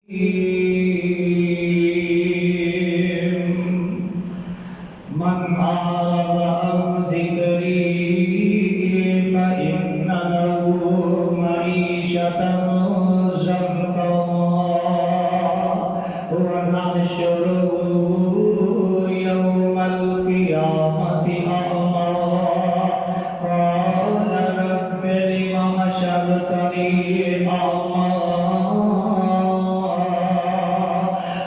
من أعرض عن ذكري فإن له معيشة ضنكا ونحشره يوم القيامة أعمى قال رب لم حشرتني أعمى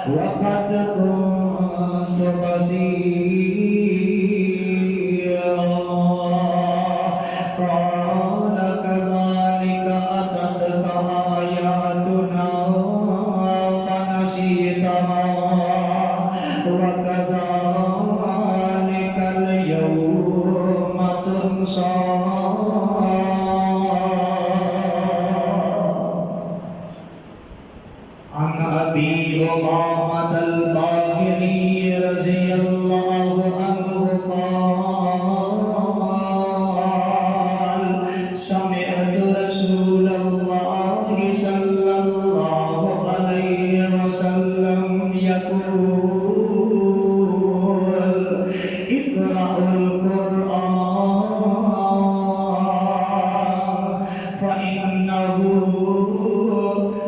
وقد كنت بصيرا قال كذلك أتتك آياتنا فنسيتها وكذلك اليوم تنسى عن أبي أمامة الباهلي رضي الله عنه قال سمعت رسول الله صلى الله عليه وسلم يقول اقرأوا القرآن فإنه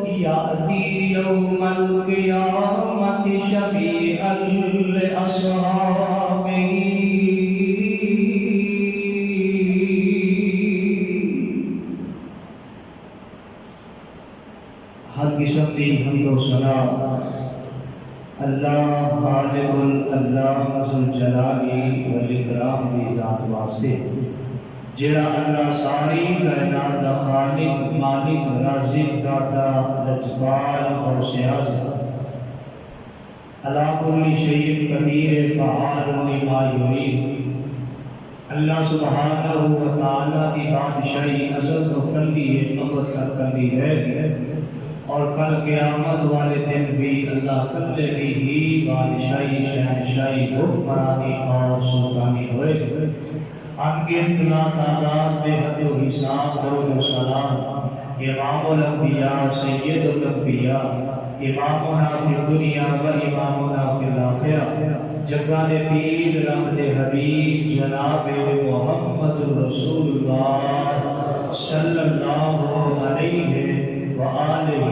يأتي يوم القيامة شفيعا لأصحابه ہر قسم کی حمد و ثنا اللہ خالق اللہ ذوالجلال والاکرام دی ذات واسطے جڑا اللہ ساری کائنات دا خالق مالک رازق داتا لجبار اور سیاست علی کل شیء قدیر فعال لما یرید اللہ سبحانہ و تعالی کی بادشاہی ازل تو کلی ہے ابد تک کلی ہے اور کل قیامت والے دن بھی اللہ کلے ہی بادشاہی شہنشاہی حکمرانی اور سلطانی ہوئے انگیت لا تعداد بے حد و حساب درود و سلام امام الانبیاء سید الانبیاء امامنا فی الدنیا و امامنا فی الاخرہ جگہ دے پیر رب دے حبیب جناب محمد رسول اللہ صلی اللہ علیہ وآلہ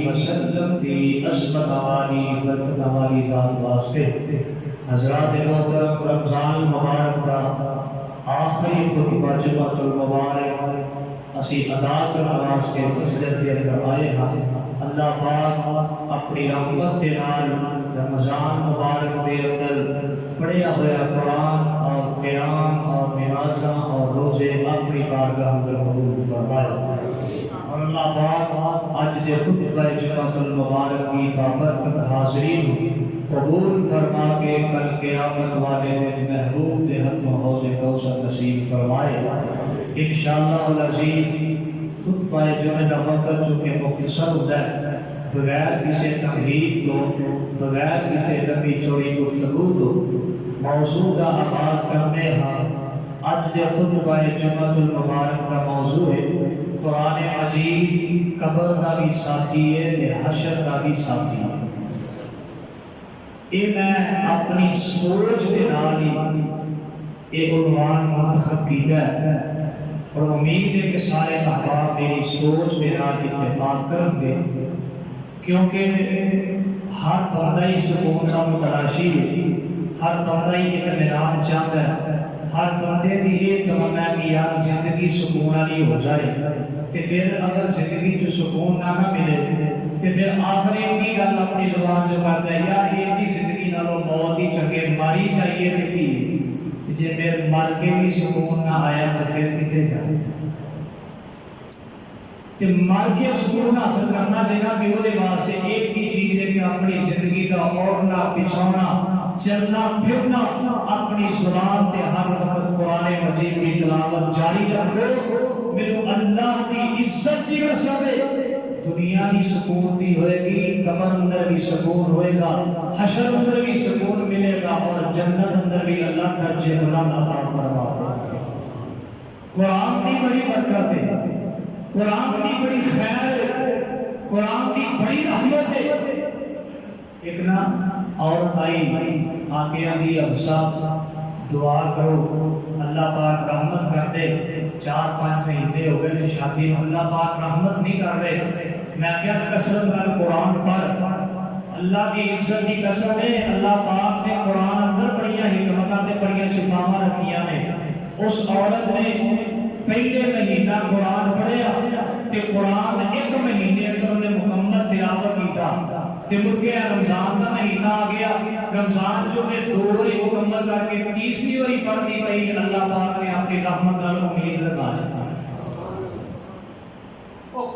وسلم دی عصمت والی برکت والی ذات واسطے حضرات محترم رمضان مبارک کا آخری خطبہ جمعۃ المبارک اسی ادا کرنے واسطے مسجد کے اندر آئے ہیں اللہ پاک اپنی رحمت کے نال رمضان مبارک کے اندر پڑھیا ہوا قرآن اور قیام اور نمازاں اور روزے اپنی بارگاہ اندر قبول فرمائے اور اللہ پاک آج دے خطبہ جمعۃ المبارک کی بابرکت حاضرین قبول فرما کے کل قیامت والے دن محبوب دے ہاتھوں حوض کوثر نصیب فرمائے انشاءاللہ العزیز خطبہ جمعہ کا وقت جو کہ مختصر ہوتا ہے بغیر کسی تمہید کو بغیر کسی لمبی چوڑی گفتگو کو موضوع کا آغاز کرنے ہاں آج دے خطبہ جمعۃ المبارک کا موضوع ہے قرآن مجید قبر کا بھی ساتھی ہے حشر کا بھی ساتھی ہے یہ میں اپنی سوچ کے نال ہی ایک عنوان منتخب کیا ہے اور امید ہے کہ سارے احباب میری سوچ کے نال اتفاق کریں گے کیونکہ ہر بندہ ہی سکون کا متلاشی ہے ہر بندہ ہی اطمینان چاہتا ہے ہر بندے کی یہ تمنا ہے کہ یار زندگی سکون والی ہو جائے کہ پھر اگر زندگی جو سکون نہ ملے کہ پھر آخری کی گل اپنی زبان جو کرتا ہے یار یہ کی زندگی نالوں موت ہی چنگے ماری چاہیے کہ جی میرے مر کے بھی سکون نہ آیا تو پھر کتنے جائے کہ مر کے سکون حاصل کرنا چاہیے کہ وہ واسطے ایک ہی چیز ہے کہ اپنی زندگی کا اوڑھنا بچھونا چلنا پھرنا اپنی زبان تے ہر وقت قرآن مجید کی تلاوت جاری رکھو میرے اللہ کی عزت کی قسم ہے دنیا بھی سکون بھی ہوئے گی قبر اندر بھی سکون ہوئے گا حشر اندر بھی سکون ملے گا اور جنت اندر بھی اللہ درجے بلند عطا فرمائے قرآن کی بڑی برکت ہے قرآن کی بڑی خیر ہے قرآن کی بڑی رحمت ہے ایک نا عورت آئی آکے آدھی اب صاحب دعا کرو اللہ پاک رحمت کر دے 4-5 مہینے ہو گئے شادی اللہ پاک رحمت نہیں کر رہے میں کیا کثرت کر قرآن پڑھ اللہ کی عزت کی قسم ہے اللہ پاک نے قرآن اندر بڑیاں حکمتاں تے بڑیاں شفاواں رکھیاں نے اس عورت نے پہلے مہینہ قرآن پڑھیا تے قرآن 1 مہینے اندر نے مکمل تلاوت کیتا تے مڑ کے رمضان کا مہینہ آ گیا رمضان جو میں 2 باری مکمل کر کے تیسری باری پڑھتی پئی اللہ پاک نے اپنی رحمت نال امید لگا سکتا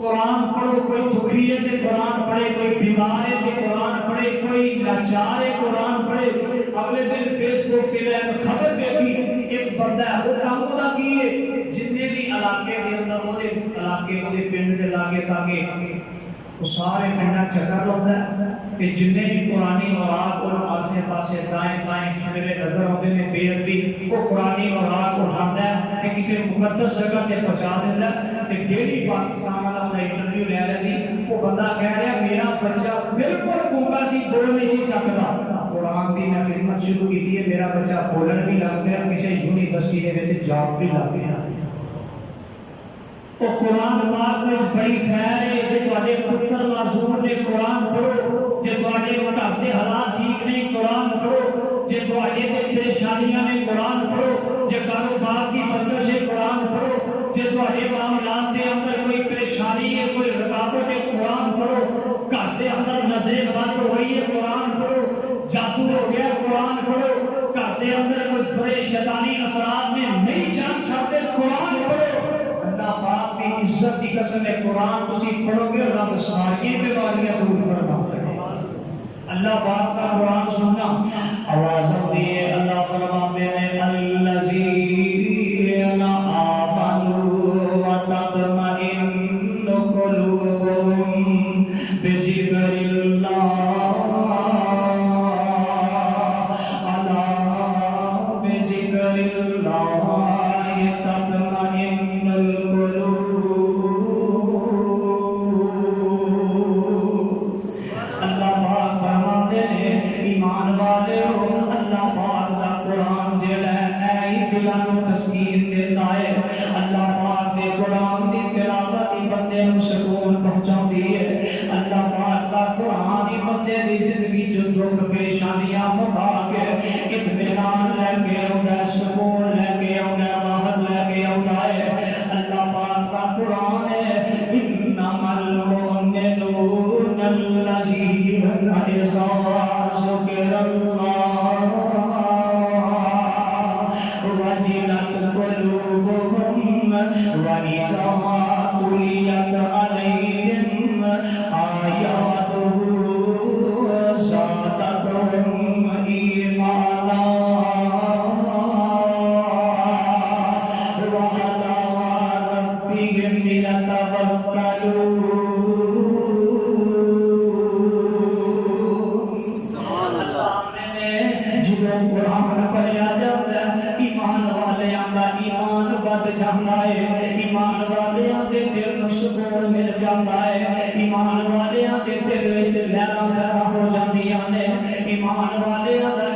قرآن پڑھو کوئی دکھی ہے تے قرآن پڑھے کوئی بیمار ہے تے قرآن پڑھے کوئی لاچار ہے قرآن پڑھے اگلے دن فیس بک پہ میں خبر دیکھی ایک بندہ ہے وہ کام خدا کی ہے جتنے بھی علاقے کے اندر وہ علاقے وہ پنڈ کے لاگے تاکہ وہ سارے پنڈا چکر لگتا ہے کہ جتنے بھی قرآنی اوراق اور آسے پاسے دائیں بائیں کھڑے نظر ہوتے ہیں بے ادبی وہ قرآنی اوراق اٹھاتا ہے کہ کسی مقدس جگہ تے پہنچا دیتا ہے کہ ڈیلی پاکستان والا اپنا انٹرویو لے رہا سی وہ بندہ کہہ رہا میرا بچہ بالکل گونگا سی بول نہیں سی سکتا قرآن کی میں خدمت شروع کی تھی میرا بچہ بولن بھی لگ گیا کسی یونیورسٹی کے وچ جاب بھی لگ گیا تو قرآن پاک میں بڑی خیر ہے کہ تواڈے پتر معصوم نے قرآن پڑھو جے تواڈے گھر دے حالات ٹھیک نہیں قرآن پڑھو جے تواڈے تے پریشانیاں نے قرآن پڑھو جے کاروبار کی بندش ہے قرآن پڑھو جے تواڈے معاملات دے اندر کوئی پریشانی ہے کوئی رکاوٹ ہے قرآن پڑھو گھر دے اندر نظر بند ہو رہی ہے قرآن پڑھو جادو ہو گیا قرآن پڑھو گھر دے اندر کوئی بڑے شیطانی اثرات میں نہیں جان چھاڑتے قرآن پڑھو اللہ پاک کی عزت کی قسم ہے قرآن تسی پڑھو گے رب ساری بیماریاں دور فرما سکے اللہ پاک کا قرآن سننا آواز دیے اللہ فرماتے ہیں الذین آمنوا وتطمئن قلوبهم بذکر اللہ الا بذکر اللہ تطمئن ایمان والے ہو اللہ پاک دا قرآن جڑا ہے اے دلاں نوں تسکین دیتا ہے اللہ پاک دے قرآن دی تلاوت ہی بندے نوں سکون پہنچاندی ہے اللہ پاک دا قرآن ہی بندے دی زندگی جو دکھ پریشانیاں مٹا کے اطمینان لے کے آوندا ہے سکون لے کے آوندا ہے راحت لے کے آوندا ہے اللہ پاک دا قرآن ہے انما المؤمنون الذین اذا ذکر اللہ وجلت قلوبهم وإذا تليت عليهم آياته زادتهم إيمانا وعلى ربهم يتوكلون قرآن پڑھیا جاتا ہے ایمان والیاں دا ایمان بد جاتا ہے ایمان والیاں دے دل نوں سکون مل جاتا ہے ایمان والیاں دے دل وچ لہراں پیدا ہو جاندیاں نے ایمان والیاں دا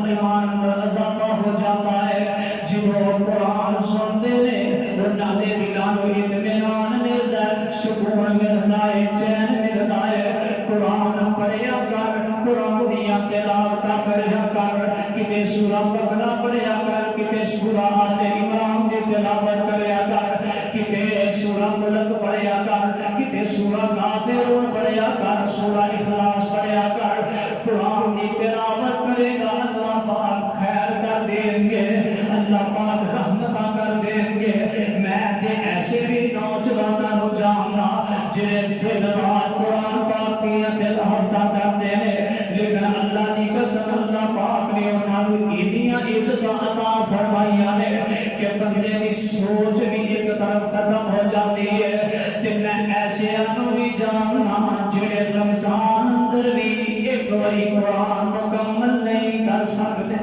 ایمان اندر اضافہ ہو جاتا ہے جدوں قرآن سنتے نے انہاں دے دلاں نوں اطمینان ملدا ہے سکون ملدا ہے چین ملدا ہے قرآن پڑھیا کر قرآن دیاں تلاوتاں کریا کر کتے سورہ بقرہ پڑھیا کر کتے سورہ آل عمران دی تلاوت کریا کر کتے سورہ ملک پڑھیا کر کتے سورہ کافرون پڑھیا کر سورہ اخلاص پڑھیا کر قرآن دی تلاوت کرے گا اللہ پاک خیر کر دیں گے اللہ پاک رحمتاں کر دیں گے میں تے ایسے بھی نوجواناں نوں جاننا جڑے دن رات قرآن پاک دی تلاوت کرتے ہیں لیکن اللہ دی قسم اللہ پاک نے انہاں نوں اتنیاں عزت عطا فرمائیاں نے کہ بندے دی سوچ بھی ایک طرف ختم ہو جاتی ہے تے میں ایسے انہوں بھی جاننا جڑے رمضان اندر بھی ایک باری قرآن مکمل نہیں کر سکتے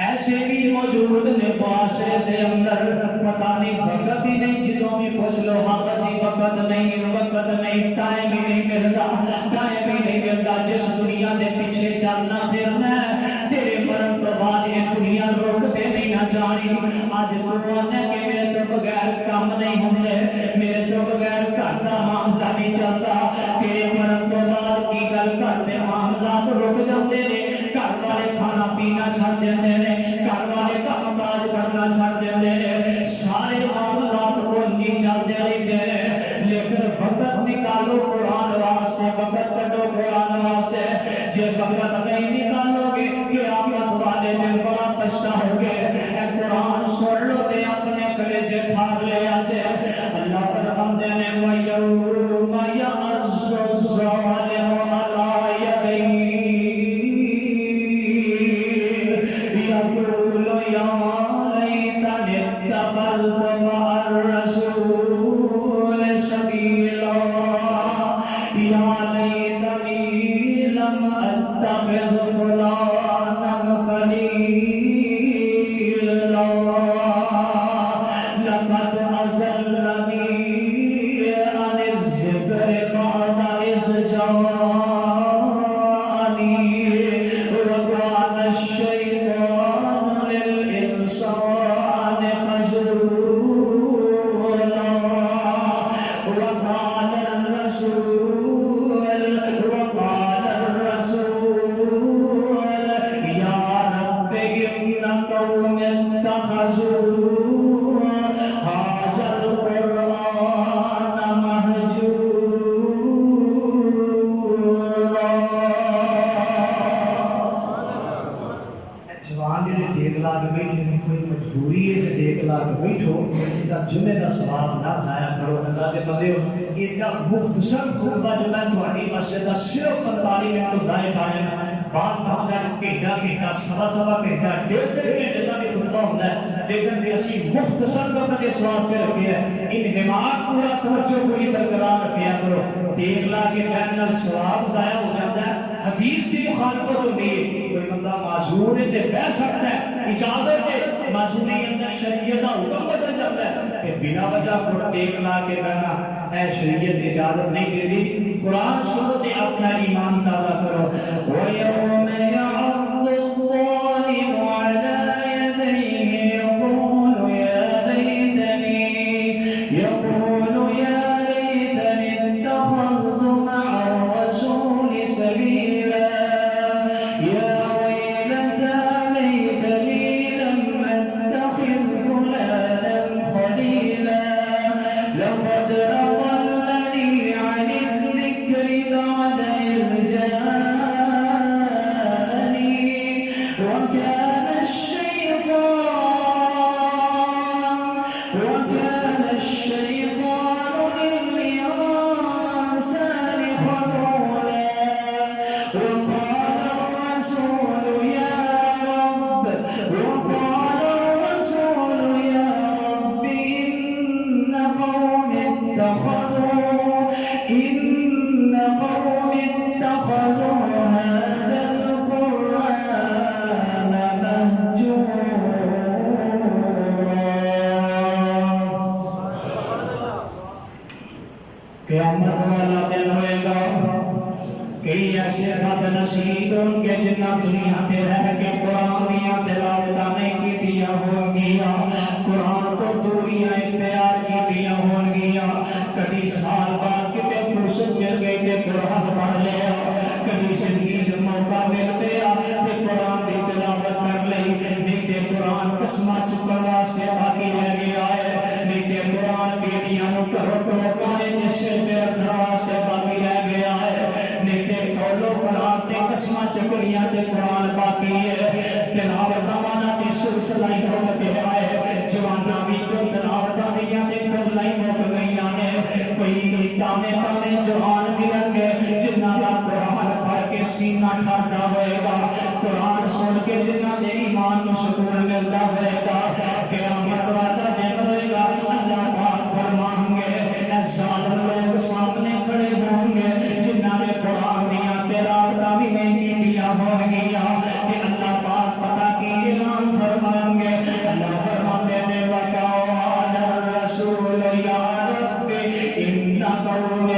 ایسے بھی موجود نے معاشرے کے اندر پتہ نہیں وقت ہی نہیں جدوں بھی پوچھ لو حق جی وقت نہیں وقت وقت نہیں، ٹائم بھی نہیں ملتا، ٹائم بھی نہیں ملتا. جس دنیا دے پیچھے چلنا پھرنا تیرے مرن تو بعد یہ دنیا روکتے نہیں نہ جانی. اج تو آنے کہ میرے تو بغیر کام نہیں ہوندے، میرے تو بغیر گھر دا معاملہ نہیں چلتا. تیرے مرن تو بعد کی گل کرتے معاملات رک جاندے نے. گھر والے کھانا پینا چھڈ دیندے نے، گھر والے کام کاج کرنا چھڈ دیندے نے، سارے معاملات کو نہیں چلتے رہتے ہیں. لیکن وقت نکالو قرآن واسطے، وقت کڈو قرآن واسطے. جے وقت نہیں نکالو گے قیامت والے دن بڑا پچھتاؤ گے. اے قرآن سن لو تے اپنے کلیجے پھاڑ لے آجے. اللہ فرماندے نے وَيَوْمَ يَعَضُّ الظَّالِمُ عَلَىٰ يَدَيْهِ يَقُولُ يَا لَيْتَنِي اتَّخَذْتُ مَعَ الرَّسُولِ سَبِيلًا يَا لَيْتَنِي لَمْ أَتَّخِذْ فُلَانًا خَلِيلًا لَقَدْ أَضَلَّنِي عَنِ الذِّكْرِ بَعْدَ إِذْ جَاءَنِي وَكَانَ الشَّيْطَانُ لِلْإِنسَانِ خَذُولًا. وقال الرسول يا رب إن قوم اتخذوا هذا القرآن مهجورا. جوان جڑے ٹیک لا کے بیٹھے نے، کوئی مجبوری ہے کہ ٹیک لا کے بیٹھو، جمعے کا ثواب نہ ضائع کرو. اللہ کے بندے ایک مختصر خطبہ جو میں تھوڑی مسجد کا صرف 45 منٹ دائیں بائیں بعد گھنٹہ گھنٹہ سوا گھنٹہ ڈیڑھ گھنٹے کا بھی خطبہ ہوتا ہے، لیکن اسی مختصر وقت اس واسطے رکھے ہیں. انہماک پورا توجہ پوری برقرار رکھیا کرو. ٹیک لا کے بیٹھنا ثواب ضائع ہو جاتا ہے. حدیث کی مخالفت ہوتی ہے. کوئی بندہ معذور ہے تے بہ سکتا ہے، اجازت ہے، معذوری اندر شریعت کا حکم بدل جاتا ہے کہ بنا وجہ کو ٹیک لا کے بیٹھنا اے شریعت اجازت نہیں دیتی. قرآن سنو تے اپنا ایمان تازہ کرو. وَيَوْمَ يَعَضُّ الظَّالِمُ عَلَىٰ يَدَيْهِ يَقُولُ يَا لَيْتَنِي اتَّخَذْتُ مَعَ الرَّسُولِ سَبِيلًا يَا وَيْلَتَىٰ لَيْتَنِي لَمْ أَتَّخِذْ فُلَانًا خَلِيلًا لَقَدْ أَضَلَّنِي عَنِ الذِّكْرِ بَعْدَ إِذْ جَاءَنِي وَكَانَ الشَّيْطَانُ لِلْإِنسَانِ خَذُولًا. وَقَالَ الرَّسُولُ يَا رَبِّ إِنَّ قَوْمِ اتَّخَذُوا هَذَا الْقُرْآنَ مَهْجُورًا. قیامت والا دن ہوئے گا. کئی ایسے بد نصیب ہوں گے جنہ دنیا تے رہ کے قرآن دیا تلاوتاں نہیں کیتیاں ہون گیاں، قرآن تو دوریاں اختیار کیتیاں ہون گیاں. کبھی سال بعد کتے فرصت مل گئی تے قرآن پڑھ لیا، کبھی زندگی سے موقع مل گیا تے قرآن دی تلاوت کر لئی. نہیں تے قرآن قسمہ چکر واسطے باقی رہ گیا ہے، نہیں تے قرآن بیٹیاں نو کرو ٹوکائے جس سے رکھنے واسطے باقی رہ گیا ہے، نہیں تے کولو قرآن تے قسمہ چکریاں تے قرآن باقی ہے. تلاوت نوانا تے سلسلہ ہو گیا ہے، جوانا بھی جو تلاوت دیا تے کرلائی موک گئیاں نے. کوئی تانے جوان بھی رنگے جنہ کا قرآن پڑھ کے سینہ ٹھارتا ہوئے گا، قرآن سن کے جنہ دے ایمان نو سکون ملتا ہوئے گا. قیامت والا دن ہوئے گا. اللہ پاک فرمان گے اے ظالم لوگ سامنے کھڑے ہوں گے جنہ نے قرآن دیا تلاوتاں بھی نہیں کیتیاں ہون گیاں کہ اللہ پاک پتہ کی اعلان فرمائیں گے. اللہ فرماتے نے وَقَالَ الرَّسُولُ يَا رَبِّ إِنَّ قَوْمِ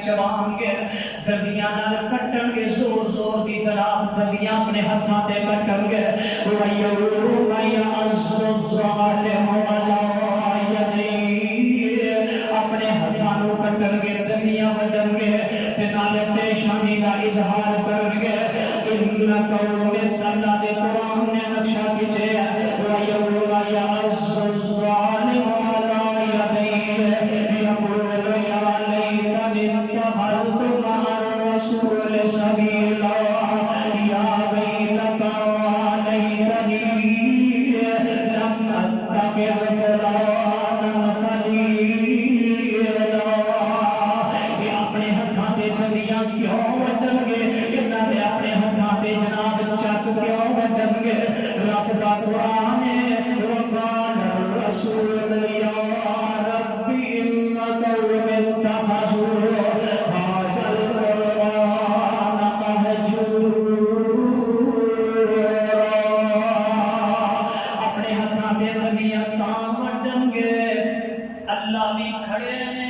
چبان گے دندیاں نال کٹن گے زور زور دی طرح دندیاں اپنے ہتھاں تے کٹن گے وَيَوْمَ يَعَضُّ الظَّالِمُ عَلَىٰ يَدَيْهِ اپنے ہتھاں نو کٹن گے دندیاں وڈن گے تے نال پریشانی دا اظہار کرن گے ان قوم اللہ دے قرآن نے نقشہ کھینچے وَيَوْمَ يَعَضُّ الظَّالِمُ عَلَىٰ يَدَيْهِ يَقُولُ يَا لَيْتَنِي اتَّخَذْتُ مَعَ الرَّسُولِ سَبِيلًا يَا وَيْلَتَىٰ لَيْتَنِي لَمْ أَتَّخِذْ فُلَانًا خَلِيلًا یہ اپنے ہتھاں تے دندیاں کیوں وڈن گے انہاں نے اپنے ہتھاں تے جناب چک کیوں وڈن گے رب دا قرآن وقال الرسول یا رب ان قوم اتخذوا هذا القرآن مهجورا اپنے ہتھاں تے دندیاں تاں وڈن گے اللہ بھی کھڑے نے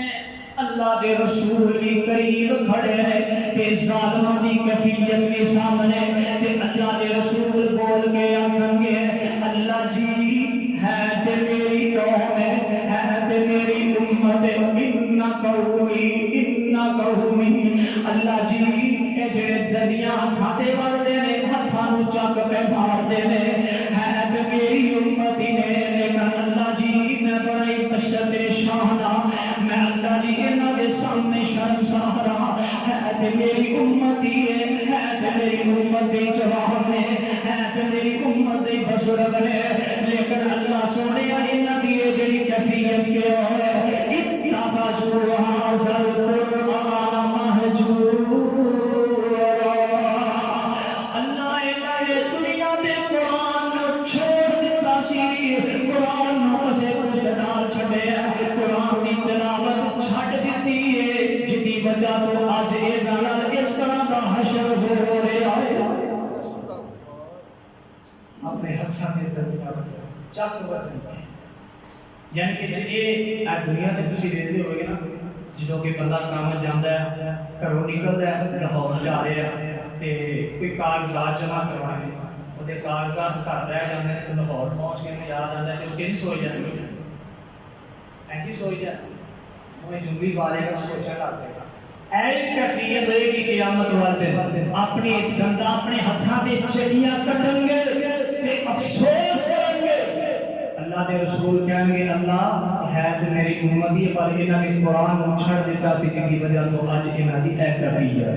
اللہ دے رسول بھی قریب کھڑے ہیں تے ظالماں دی کفیت کے سامنے تے اللہ دے رسول بول کے آکھن گے اللہ جی ہے تے میری قوم ہے تے میری امت ان قومی اللہ جی اے جڑے دنیا ہتھاں تے وڑدے نے ہتھاں نو چک کے ماردے نے ہے تے میری امت ہی نے لیکن اللہ جی میں بڑی تشدد شانہ میں اللہ جی انہاں دے سامنے شرمسار ہے تے میری امت ہی ہے تے میری امت دی جوان نے ہے تے میری امت دی بزرگ نے لیکن اللہ سونے انہاں دی جڑی کیفیت کے ہے اتخذوا هذا القرآن مهجورا اللہ انہاں نے دنیا میں قرآن نو چھوڑ دیتا سی قرآن نو پسے کچھ ڈال چھڑے قرآن دی تلاوت چھڑ دیتی ہے جدی وجہ تو آج اے گانا اس طرح دا حشر ہو رہا ہے اپنے ہتھاں تے دندیاں چک وڈن یعنی کہ یہ دنیا تے تسی ویکھدے ہوئے نا جدوں کہ بندہ کام جاندا ہے گھروں نکلدا ہے لاہور جا رہا ہے تے کوئی کاغذات جمع کروانے نے اودے کاغذات گھر رہ جاندے نے تے لاہور پہنچ کے یاد آندا ہے کہ کہیں سوئی جاندے اینجی سوئی جا وہ جنگلی بارے کا سوچا کرتے گا اے کیفیت ہوئے گی قیامت والے دن اپنی دندا اپنے ہتھاں تے چڑیاں کٹن گے تے افسوس کرن گے اللہ دے رسول کہیں گے اللہ ہے تو میری امت ہی پر انہاں نے قرآن کو چھڑ دیتا سی جس کی وجہ تو اج انہاں دی اے کیفیت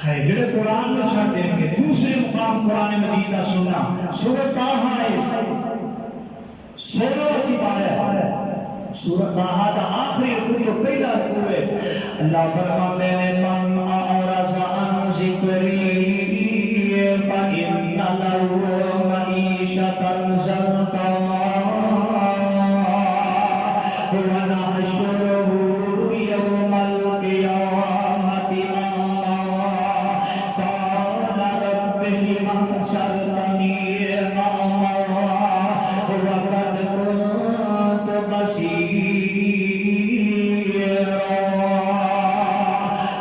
ہے جڑے قرآن کو چھڑ دیں گے دوسرے مقام قرآن مجید کا سننا سورۃ طٰہٰ ہے 16 پارہ سورۃ طٰہٰ دا آخری رکوع جو پہلا رکوع ہے اللہ فرماتے ہیں من اعرض عن ذکری فإن له معیشۃ ضنکا ونحشرہ یوم القیامۃ اعمی قال رب لم حشرتنی اعمی وقد كنت بصيرا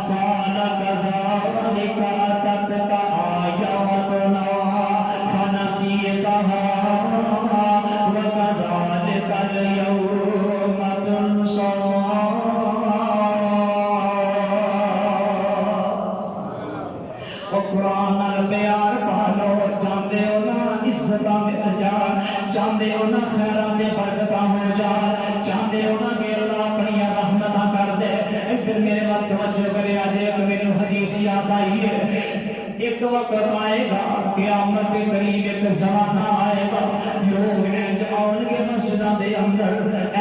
قال كذلك أتتك آياتنا فنسيتها وكذلك اليوم تنسى قرآن البیار پالو جاندے ہو نا عزتاں مل جان چاہتے ہو نا خیرات برکتاں ہو جان چاہتے ہو نا کہ اللہ اپنی رحمتاں کر دے ادھر میرے وقت توجہ کرے آج ایک میرے حدیث یاد آئی ہے ایک وقت آئے گا قیامت کے قریب ایک زمانہ آئے گا لوگ انج آن کے مسجداں دے اندر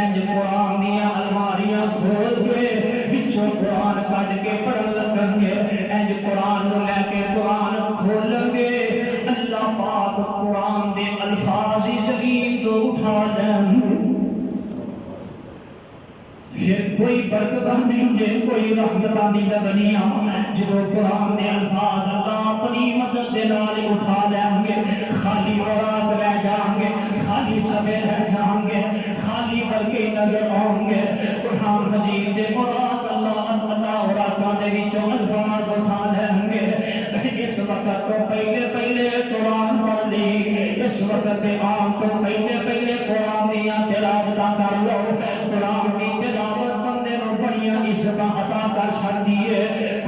انج قرآن دیاں الماریاں کھول کے بچوں قرآن کٹ کے پڑھن لگن گے انج قرآن نو لے کے قرآن کھولن گے اللہ پاک قرآن دے الفاظ زمین تو اٹھا لیں پھر کوئی برکت نہیں جے کوئی رحمت نہیں بنیا جدو قرآن دے الفاظ اللہ اپنی مدد دے نال اٹھا لیں گے خالی اورات رہ جائیں گے خالی سبے رہ جائیں گے خالی برکے نظر آؤں گے قرآن مجید دے اورات اللہ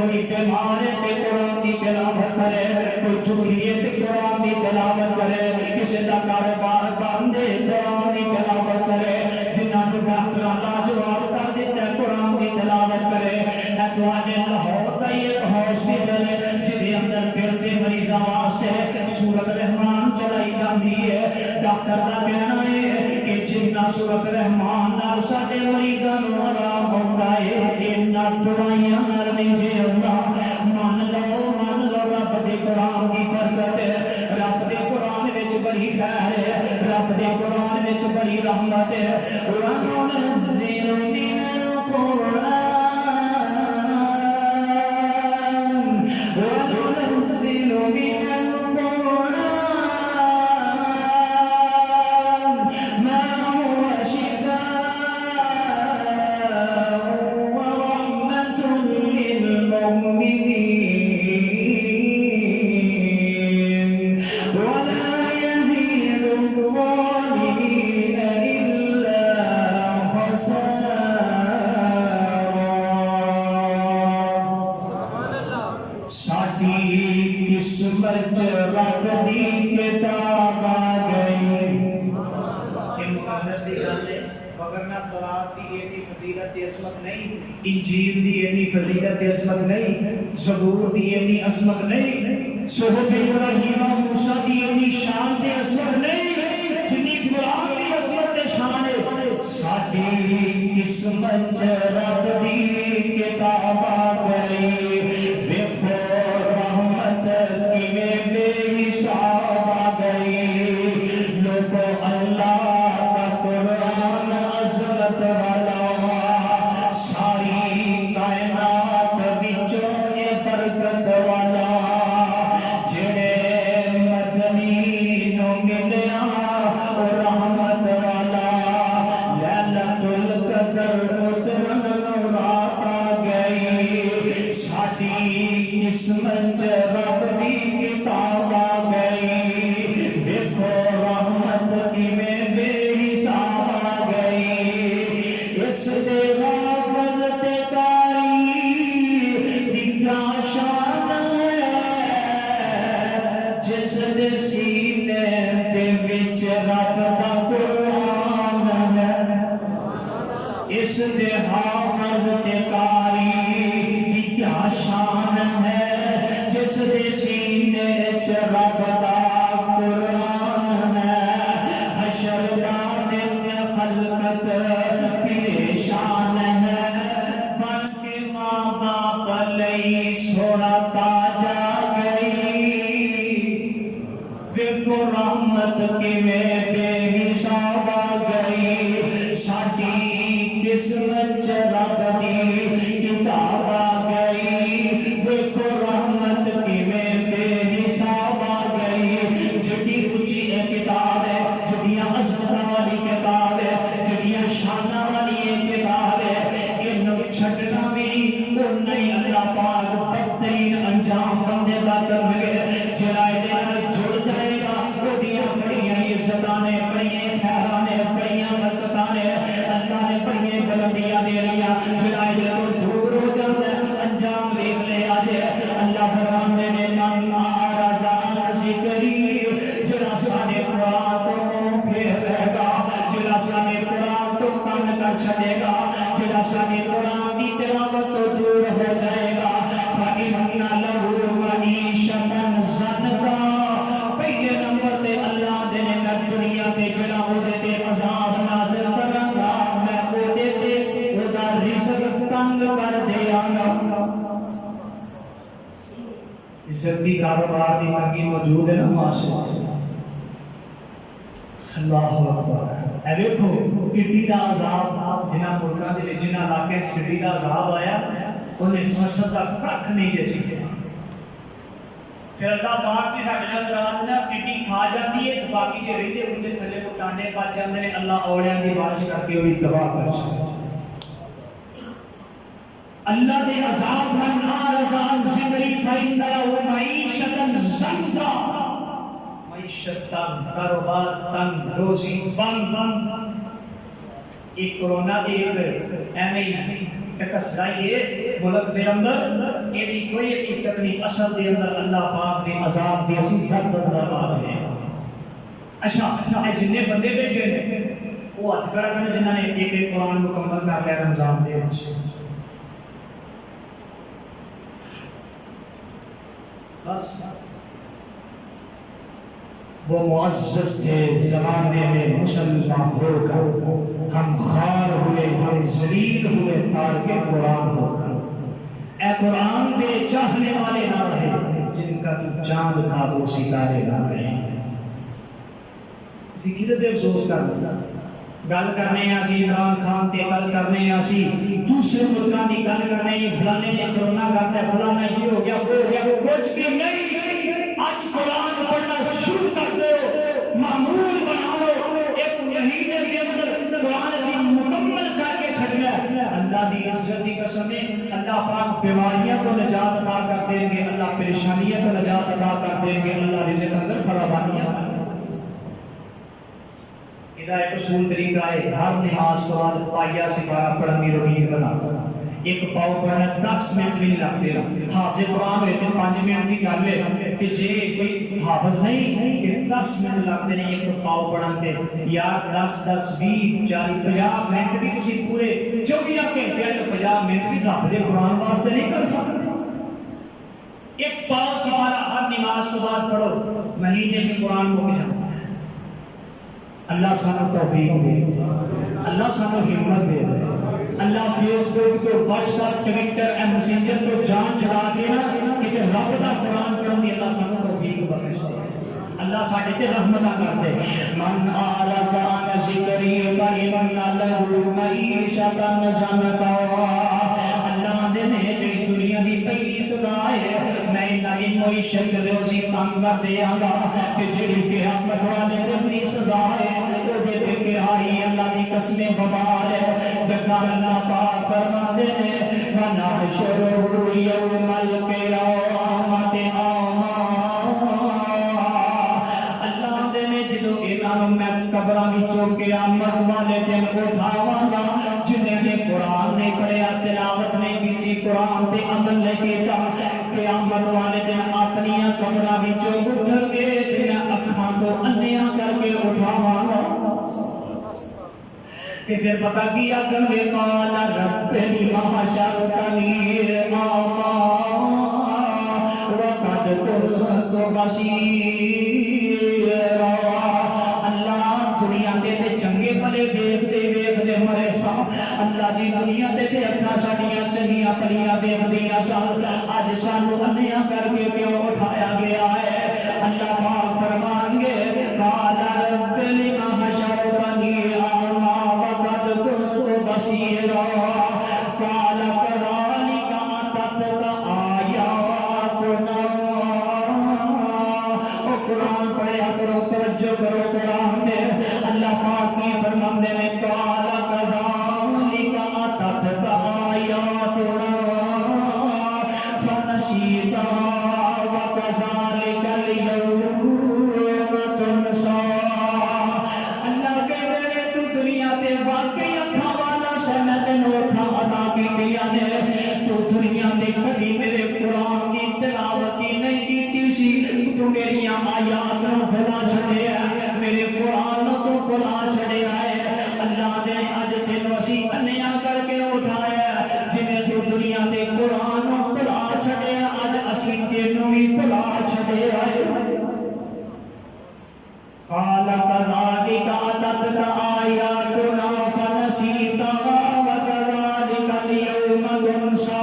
کوئی بیمار ہے تے قرآن کی تلاوت کرے، کوئی دکھی ہے تے قرآن کی تلاوت کرے، کسی کا کاروبار بند ہے قرآن کی تلاوت کرے، جنہاں کو ڈاکٹر لاجواب کر دیتا ہے قرآن کی تلاوت کرے۔ اتوانے لاہور کا یہ ہاسپٹل ہے جہاں اندر پھرتے مریضاں واسطے سورۃ رحمان چلائی جاتی ہے، ڈاکٹر کا کہنا ہے کہ جنہ سورۃ رحمان نال ساڈے مریضاں نوں آرام ہوندا ہے انہاں دوائیاں نال نہیں جے ہوندا۔ من لو رب دے قرآن کی برکت ہے، رب دے قرآن وچ بڑی خیر ہے، رب دے قرآن وچ بڑی رحمت ہے۔ وَنُنَزِّلُ مِنَ الْقُرْآنِ انجیل دی اتنی فضیلت عظمت نہیں، زبور دی اتنی عظمت نہیں، صحف ابراہیم و موسیٰ دی اتنی شان تے عظمت نہیں، جتنی قرآن دی عظمت تے شان ہے۔ ساڈی قسمت رب دی کتاب آ گئی، دیکھو رحمت کیویں بے حساب آ گئی، لوگو اللہ کا قرآن عظمت والا برکت والا جڑے مدنی نو ملیا رحمت والا لیلۃ القدر اترن نو رات آ گئی، ساڈی قسمت رب دی کتاب آ گئی، دیکھو رحمت کیویں بے حساب آ گئی، اس دے اس دے حافظ تے قاری دی کیا شان ہے، جس دے سینے وچ رب دا قرآن ہے، حشر دا دن خلقت پریشان ہے، بن کے ماں باپ لئی سونا تاج آ گئی، دیکھو رحمت کیویں بے حساب آ گئی، ساڈی قسمت رب دی کتاب آ گئی، دیکھو رحمت کیویں بے حساب آ گئی، جڑی اونچی یہ کتاب ہے، جڑیاں عظمتاں والی کتاب ہے، جڑیاں شاناں والی یہ کتاب ہے، انہوں چھڈنا بھی اُنّا ہی اللہ پاک بدترین انجام بندے دا کر گے، جڑا دے نال جڑ جائے گا اودیاں بڑیاں عزتاں نے، بڑیاں خیراں نے، بڑیاں برکتاں نے، اللہ نے بڑیاں بلندیاں دے رہیا، جڑا تو دور ہو جاتا ہے انجام دیکھ لے آجے۔ اللہ فرماندے نے من اعرض عن ذکری، جڑا ساڈے قرآن تو منہ پھیر لے گا، جڑا ساڈے قرآن تو کن کر چھڈے گا، جڑا ساڈے قرآن کی تلاوت تو دور ہو جائے گا، فإن له معیشۃ ضنکا، پہلے نمبر تے اللہ دے نے دنیا تے جڑا او دے تے عذاب نازل کراں گا، میں او دے تے او دا رزق تنگ کر دیاں گا۔ رزق دی کاروبار دی مرگی موجود ہے نا ماشاءاللہ، اللہ اکبر۔ اے دیکھو ٹڈی دا عذاب جنہاں ملکاں دے وچ جنہاں علاقے ٹڈی دا عذاب آیا، انہیں فصل دا کھ نہیں دے چکے، پھر اللہ پاک بھی ساڈے نال ناراض نہ، ٹڈی کھا جاتی ہے، باقی جو رہندے ان دے تھلے پٹانے پچ جاندے نے، اللہ اوڑیاں دی بارش کر کے وہی تباہ کر چھڑدا۔ اللہ دے عذاب من اعرض عن ذکری فإن له معیشۃ ضنکا، معیشت تنگ، کاروبار تنگ، روزی بند۔ ایک کورونا دی ایک ایویں ٹکس لائی ہے ملک دے اندر یہ بھی کوئی حقیقت نہیں، اصل دے اندر اللہ پاک دے عذاب دی اسی سخت اندر آ رہے ہیں۔ اچھا اے جننے بندے بھیجے نے وہ ہاتھ کھڑا کرنے جنہوں نے ایک ایک قرآن مکمل کر لیا رمضان دے وچ، بس وہ معزز تھے زمانے میں مسلمان ہو کر، ہم خوار ہوئے، ہم ذلیل ہوئے تارک قرآن ہو کر۔ اے قرآن دے چاہنے والے نہ رہے، جن کا تو چاند تھا وہ ستارے نہ رہے۔ سکھیدہ دے افسوس کر گل کرنے آسی عمران خان تے گل کرنے آسی دوسرے ملکان دی گل کرنے فلانے نے کرونا کرتا ہے، فلانا یہ ہو گیا وہ ہو گیا، وہ کچھ بھی نہیں۔ آج قرآن پڑھنا شروع کر دو، معمول بنا لو، ایک مہینے کے اندر قرآن سے مکمل کر کے چھڑنا ہے۔ اللہ دی عزت دی قسم ہے، اللہ پاک بیماریاں تو نجات عطا کر دیں گے، اللہ پریشانیاں تو نجات عطا کر دیں گے، اللہ رزق اندر فراوانیاں۔ ہدایت اصول طریقہ ہے، ہر نماز کے بعد پایا سپارہ پڑھنے کی روٹین بنا، ایک پاؤ پڑھنا 10 منٹ نہیں لگتے، حافظ قرآن ہوتے 5 منٹ کی گل ہے کہ جے کوئی حافظ نہیں کہ 10 منٹ لگتے نہیں ایک پاؤ پڑھنے تے، یا 10 10 20 40 50 منٹ بھی تسی پورے 24 گھنٹے چ 50 منٹ بھی رب دے قرآن واسطے نہیں کر سکتے۔ ایک پاؤ سپارہ ہر نماز کے بعد پڑھو، مہینے سے قرآن مک جاتا۔ اللہ سانو توفیق دے، اللہ سانو ہمت دے دے، اللہ فیس بک تو what's app Twitter and messenger تو جان چلا کے نا کہ رب دا قرآن پڑھن دی اللہ سانو توفیق بخش دے، اللہ ساڈے تے رحمتاں کر دے۔ من اعرض عن ذکری فإن له معیشۃ ضنکا، اللہ دے نے جڑی دنیا دی پہلی سزا ہے میں انہاں دی معیشت روزی تنگ کر دیاں گا، تے جڑی قیامت والے دن دی سزا ہے او دے تے کہ آئی اللہ دی قسمیں ببال ہے۔ جگہ اللہ پاک فرماتے ہیں وَنَحْشُرُهُ يَوْمَ الْقِيَامَةِ أَعْمَىٰ، اللہ دے نے جدو انہاں میں قبراں وچوں قیامت والے دن اٹھاواں گا، جنہیں نے قرآن نہیں پڑھیا، تلاوت نہیں کی، قرآن تے عمل نہیں کیتا، قیامت والے دن اپنی قبراں وچوں اٹھن گے، جنہیں اکھاں تو انیاں کر کے اٹھاواں گا۔ کہ پھر پتہ کیا کرنے قال رب لما حشرتنی اعمیٰ وقد كنت بصیرا، اللہ دنیا دے چنگے بھلے دیکھتے دیکھتے مرے سا، اللہ دی دنیا دے اکھاں ساڈیاں چنگیاں بھلیاں دیکھدیاں سن، اج سانو انیاں کر کے کیوں اٹھایا گیا ہے؟ اللہ پاک فرمان گے قال رب لما حشرتنی اعمیٰ وقد كنت بصیرا قال كذلك أتتك آیاتنا۔ او قرآن پڑھیا کرو، توجہ کرو قرآن دے، اللہ پاک کی فرماندے نے قال كذلك أتتك آیاتنا فنسیتها وكذلك اليوم تنسى۔ اللہ کہتے ہیں تو دنیا تے واقعی اکھاں والا سے میں تینوں اکھاں عطا کیتیاں نے، تو دنیا تے کبھی میرے قرآن کی تلاوت نہیں کیتی سی، تو میری آیات نوں بھلا چھڈیا، میرے قرآن تو بھلا چھڈیا ہے۔ اللہ نے اج تینوں اسی انیاں کر کے اٹھایا، جنہیں تو دنیا تے قرآن نوں بھلا چھڈیا، اج اسی تینوں بھی بھلا چھڈیا ہے۔ قال كذلك أتتك آياتنا فنسيتها وكذلك اليوم تنسى۔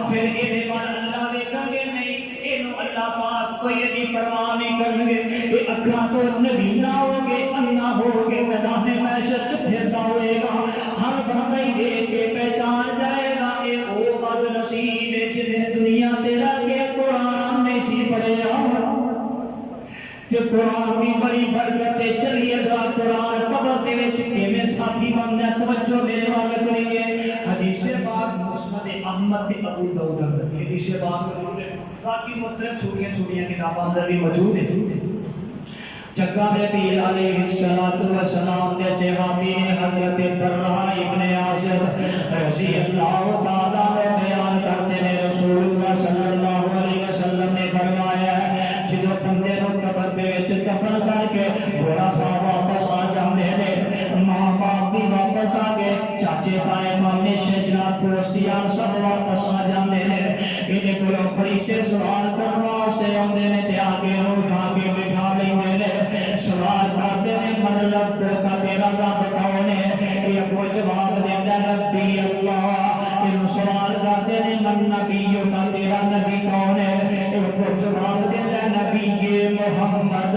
پھر یہ اللہ دیکھیں گے نہیں، یہ اللہ پاک کوئی دی پرواہ نہیں کریں گے، یہ اکھاں تو نبینا ہوگے، انا ہوگے، میدان محشر چ پھرتا ہوئے گا، ہر بندہ ہی دیکھ کے پہچان جائے گا یہ وہ بد نصیب ہے جنہیں دنیا تے رہ کے قرآن نہیں سی پڑھیا۔ کہ قرآن کی بڑی برکت چلیے ذرا قرآن قبر دے وچ کیویں ساتھی بندا ہے، توجہ میرے وال کریے۔ حدیث پاک مسند احمد تے ابو داؤد اندر حدیث پاک موجود ہے، باقی مختلف چھوٹیاں چھوٹیاں کتاباں اندر بھی موجود ہے۔ جگہ میں پیر علیہ السلام نے صحابی نے حضرت برہ ابن عازب رضی اللہ تعالیٰ عنہ بیان نبیوں کا تیرا نبی کون ہے؟ ایک کو جواب دیتا ہے نبی محمد.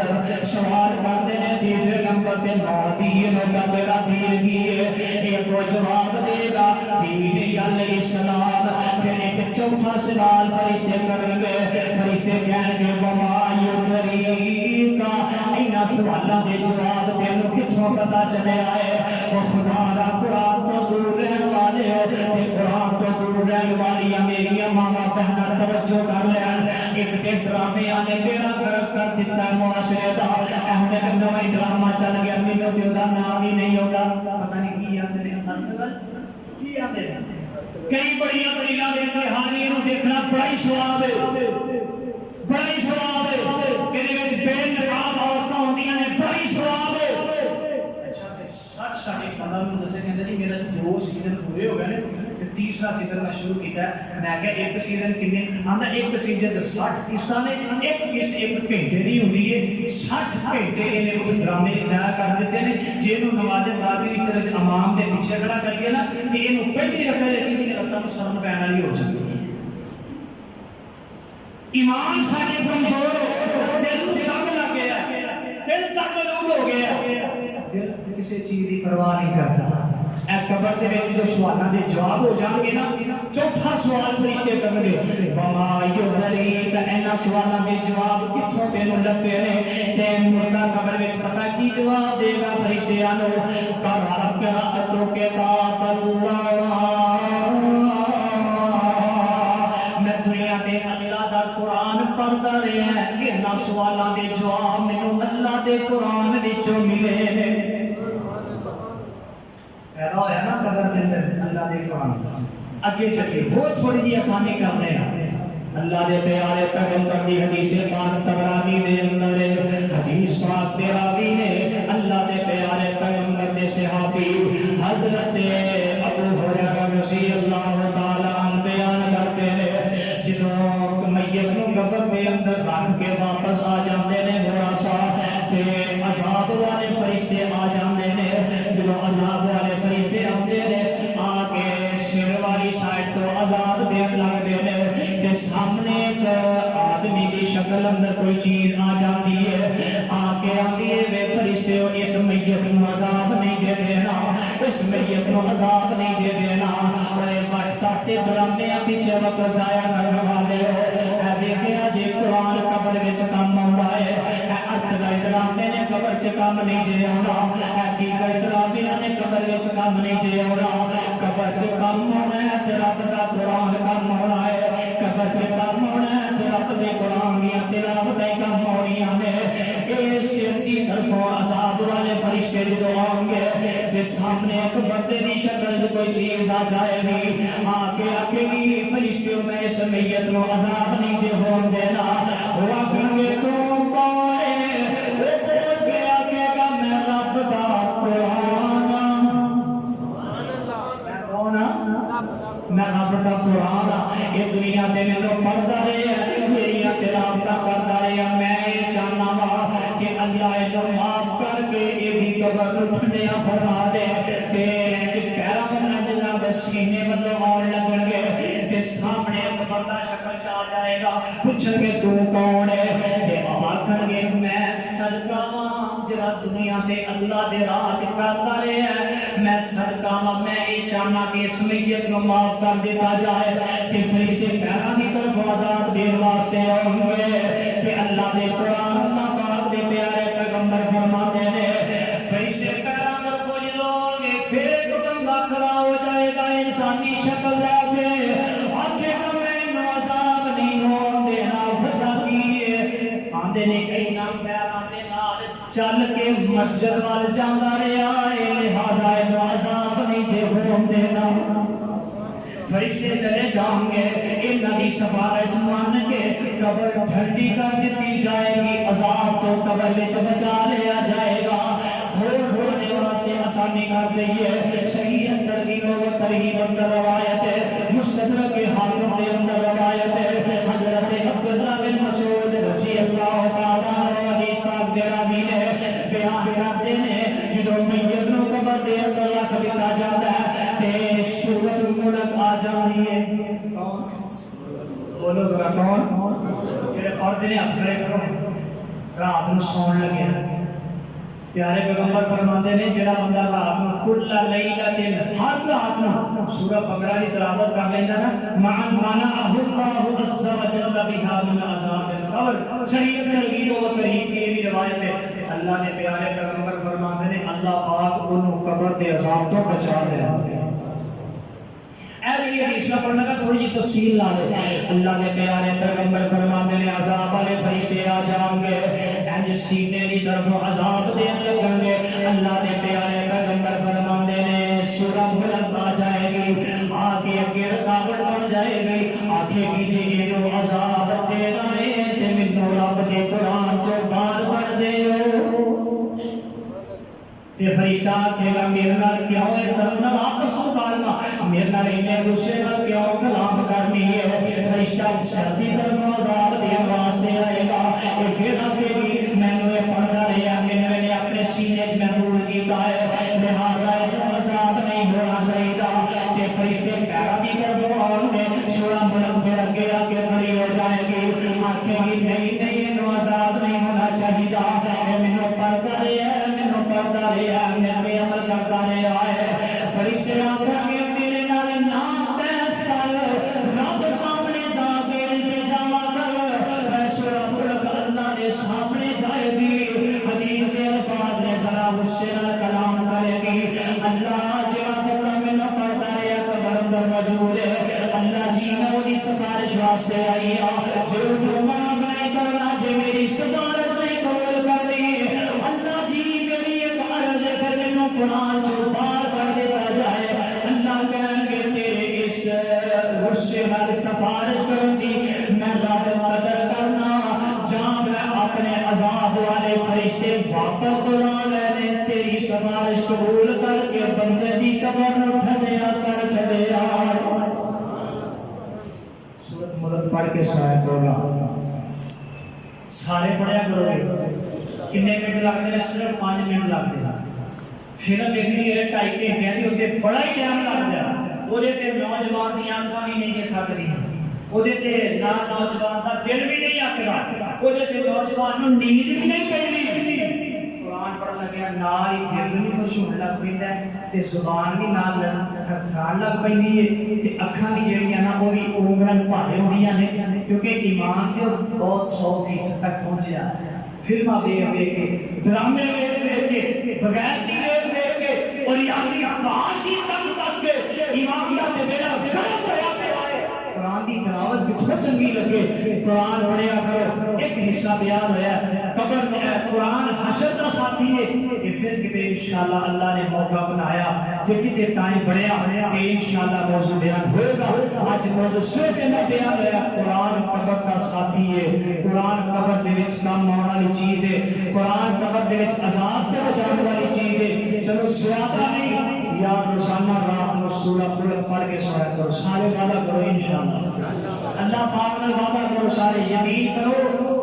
سوال کرتے ہیں تیسرے نمبر پہ دینوں کا تیرا دین کی ہے؟ ایک کو جواب دے گا دین علیہ السلام. پھر ایک چوتھا سوال فرشتے کریں گے. فرشتے کہیں گے وما یدریکا. اینا سوالوں کے جواب تینوں کتھوں پتہ چلے آئے؟ وہ خدا را قرآن تو دور رہنے والے تے قرآن تو دور رہنے والی میری ماما بہنا توجہ کر لین. ایک دے ڈرامے آنے بیڑا گرک کر دیتا ہے معاشرے دا. احمد ایک نویں ڈرامہ چل گیا مینوں تے دا نام ہی نہیں ہوتا. پتہ نہیں کی آندے نے کی آندے نے. کئی بڑیاں بڑیاں دے حاضری نوں دیکھنا بڑا ہی ثواب ہے. بڑا ہی ثواب ہے. ایدے وچ بے نقاب عورتاں ہوندیاں نے بڑا ہی ثواب ہے. اچھا پھر 60 ساڈے خاندان نوں دسے کہندے جی میرا 2 سیزن پورے ہو گئے نے تے تیسرا سیزن میں شروع کیتا ہے. میں کہ ایک سیزن کنے آندا ایک سیزن 60 قسطاں نے. ایک قسط ایک گھنٹے دی ہوندی ہے. 60 گھنٹے انہیں کچھ ڈرامے ضائع کر دیتے ہیں. جنوں نماز تراویح دی طرح امام دے پیچھے کھڑا کریے نا تے اینوں پہلی رکعت لیکن دی رکعت نوں سرن پین والی ہو جاندی ہے. ایمان ساڈے کمزور ہو دل زنگ لگ گیا. دل زنگ ہو گیا. دل کسی چیز کی پرواہ نہیں کرتا. اے قبر دے وچ جو سوالاں دے جواب ہو جان گے نا چوتھا سوال فرشتے کرن گے وما یدریک. انہاں سوالاں دے جواب کتھوں تینوں لبے نے تے مردہ قبر وچ پتہ کی جواب دے گا فرشتیاں نوں قرأت کتاب اللہ. میں دنیا دے اللہ دا قرآن پڑھدا رہیا ہے. انہاں سوالاں دے جواب مینوں اللہ دے قرآن وچوں ملے نے. پیدا ہویا نا قبر دے اندر اللہ دے قرآن. اگے چلیے بہت تھوڑی جی آسانی کرنے ہیں. اللہ دے پیارے پیغمبر دی حدیث پاک طبرانی دے اندر حدیث پاک دے راوی نے اللہ دے پیارے پیغمبر دے صحابی حضرت ابو ہریرہ رضی اللہ تعالی عنہ بیان کرتے ہیں جدوں میت نوں قبر دے اندر رکھ کے واپس آ جاندے نے تھوڑا سا تے عذاب والے فرشتے آ جاندے نے. جدوں عذاب والے فرشتے آندے نے آ کے سر والی سائڈ تو عذاب دین لگدے نے تے سامنے ایک آدمی دی شکل اندر کوئی چیز آ جاندی ہے. آ کے آندی ہے وے فرشتے اس میت نوں عذاب نہیں دے دینا. اس میت نوں عذاب نہیں دے دینا. اے بٹ ساتے ڈرامے پیچھے وقت ضائع کرنے والے ہو. اے دیکھنا جی قرآن قبر وچ کام آندا ہے. اے ارت دا ڈرامے نے قبر چ کام نہیں جے آنا. اے کی ڈرامے نے قبر وچ کام نہیں جے آنا. قبر چ کام ہونا ہے تے رب دا قرآن کام ہونا ہے. قبر چ کام ہونا ہے تے رب دے قرآن دی تلاوت دے کام ہونیاں نے. اے سر دی طرفوں عذاب والے فرشتے جدوں آؤں گے تے سامنے ایک بندے دی شکل دی کوئی چیز آ جائے گی. آ کے آکے گی فرشتوں میں اس میت نوں عذاب نہیں جے ہون دینا. وہ آکھیں گے تو کون ہے؟ وہ بول کے آکے گا میں رب دا قرآن. میں کون ہاں؟ میں رب دا قرآن. یہ دنیا دے میں لوگ پڑھتا رہے میری تلاوت کرتا رہے. میں یہ چاہنا وا کہ اللہ انہوں معاف کر کے یہ بھی قبر نوں ٹھنڈیا فرما دے تے پیرا بننا جناب سینے والوں آن لگن گے تے سامنے ایک بندہ شکل چ آ جائے گا. پوچھیں گے تو کون ہے تے آکھن گے میں صدقہ واں جڑا دنیا تے اللہ دے راہ چ کرتا رہیا ہے. میں صدقہ واں. میں یہ چاہنا کہ اس میت نوں معاف کر دیتا جائے تے فرشتے پیراں دی طرف عذاب دین واسطے آؤں گے تے اللہ دے قرآن اللہ پاک دے پیارے پیغمبر فرماتے نے فرشتے پیراں در پہنچ جاؤں گے. پھر ایک بندہ کھڑا ہو جائے گا انسانی شکل لے کے. آگے کا میں عذاب نہیں ہون دینا. وجہ کی ہے آندے نے کئی نام پیراں دے نال چل کے مسجد وال جاندا رہیا ہے لہذا اینو عذاب نہیں جے ہون دینا. فرشتے چلے جائیں گے انہاں دی سفارش مان کے قبر ٹھنڈی کر دیتی جائے گی. عذاب تو قبر وچ بچا لیا جائے گا. ہونے واسطے آسانی کر دئیے. صحیح اندر کی وہ ترغیب اندر روایت ہے. مستدرک حاکم دے اندر روایت ہے. حضرت عبداللہ بن مسعود رضی اللہ تعالیٰ عنہ حدیث پاک دے راوی نے بیان کرتے ہیں جدوں میت نوں قبر دے اندر رکھ دتا جاتا ہے تے سورۃ الملک آ جاندی ہے. بولو ذرا کون جڑے پردے نے اپنے کرو رات نو سون لگے پیارے پیغمبر فرماتے ہیں جڑا بندہ رات نو کل لیلۃ ہر رات نو سورہ بقرہ کی تلاوت کر لیندا نا مانا اللہ عز وجل بها من عذاب القبر صحیح ترغیب و ترہیب کی بھی روایت ہے اللہ نے پیارے پیغمبر فرماتے ہیں اللہ پاک انہوں قبر کے عذاب تو بچا دے اے بھی حدیث کا پڑھنے کا تھوڑی جی تفصیل لا دے اللہ نے پیارے پیغمبر فرماتے ہیں عذاب والے فرشتے آ جائیں گے انج سینے کی طرف عذاب دین لگیں گے اللہ نے پیارے پیغمبر فرماتے ہیں سورہ ملک آ جائے گی آ کے اگے رکاوٹ بن جائے گی آکھے گی جی یہ عذاب دینا ہے تے مینوں رب دے قرآن چوں باہر کر دیو تے فرشتہ کہے گا میرے نال کیوں اس طرح نال آپس میں کارنا میرے نال انہیں غصے نال کیوں کلام کرنی ہے فرشتہ سردی طرف عذاب دین واسطے آئے گا کہ پھر آکے گی میں نے پڑھتا رہا میں نے اپنے سینے میں محفوظ کیتا ہے لہذا عذاب نہیں ہونا چاہیے تے فرشتے پیرا کی طرف آن دے سورہ ملک پھر اگے آ کے کھڑی ہو جائے گی آکھے گی نہیں انہوں عذاب نہیں ہونا چاہیے مینوں پڑھتا رہا مینوں پڑھتا رہا میں عمل کرتا رہا ہے فرشتے آکھیں گے میرے نال نہ بحث کر رب سامنے جا کے التجا کر سورہ ملک اللہ دے سامنے جائے گی حدیث کے الفاظ نے ذرا غصے نال کلام کرے گی اللہ جڑا بندہ مینوں پڑھتا رہا قبر اندر موجود ہے اللہ جی میں وہی سفارش واسطے آئی ہوں جو معاف نہیں کرنا جے میری سفارش نہیں قبول کرنی اللہ جی میری ایک عرض ہے پھر مینوں قرآن جو بار کر دیتا جائے اللہ کہیں گے تیرے اس غصے نال سفارش کرن دی میں رب قدر کرنا جہاں میں اپنے عذاب والے فرشتے واپس بلا لینے تیری سفارش قبول کر کے بندے دی قبر نو ٹھنڈیا کر چھڈیا سورۃ ملک پڑھ کے سائے بولا سارے پڑھیا کرو گے کنے منٹ لگتے ہیں صرف 5 منٹ لگتے ہیں فلم دیکھنی ہے 2.5 گھنٹے دی اوتے بڑا ہی ٹائم لگتا ہے اودے تے نوجوان دی آنکھاں بھی نہیں تھکدی اودے تے نہ نوجوان دا دل بھی نہیں آکدا اودے تے نوجوان نو نیند بھی نہیں پیندی قرآن پڑھن لگیا نال ہی دل بھی خوش ہون لگ پیندا ہے تے زبان بھی نال تھکان لگ پیندی ہے تے اکھاں بھی جڑیاں نا او بھی اونگلاں بھارے ہوندیاں نے کیونکہ ایمان تے بہت 100% تک پہنچیا فلماں دیکھ کے ڈرامے دیکھ کے بغیر دیکھ کے اور یعنی فحاشی تک کے ایمان دا تے میرا غلط ہویا قرآن کی تلاوت کتنا چنگی لگے قرآن پڑھیا کرو ایک حصہ بیان ہویا قبر میں قرآن حشر کا ساتھی ہے کہ پھر کتے انشاءاللہ اللہ نے موقع بنایا کہ کتے ٹائم بڑھیا کہ انشاءاللہ موضوع بیان ہوگا آج موضوع صرف میں بیان ہویا قرآن قبر کا ساتھی ہے قرآن قبر دے وچ کام آنے والی چیز ہے قرآن قبر دے وچ عذاب سے بچانے والی چیز ہے چلو زیادہ نہیں یا روزانہ رات میں سورہ ملک پڑھ کے سویا کرو سارے وعدہ کرو انشاءاللہ اللہ پاک نے وعدہ کرو سارے یقین کرو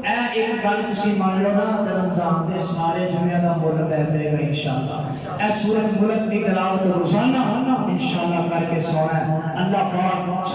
اے ایک گل تسی مان لو نا تے رمضان دے سارے جمعہ دا مول پہ جائے گا انشاءاللہ اے سورہ ملک کی تلاوت روزانہ انشاءاللہ کر کے سونا ہے اللہ پاک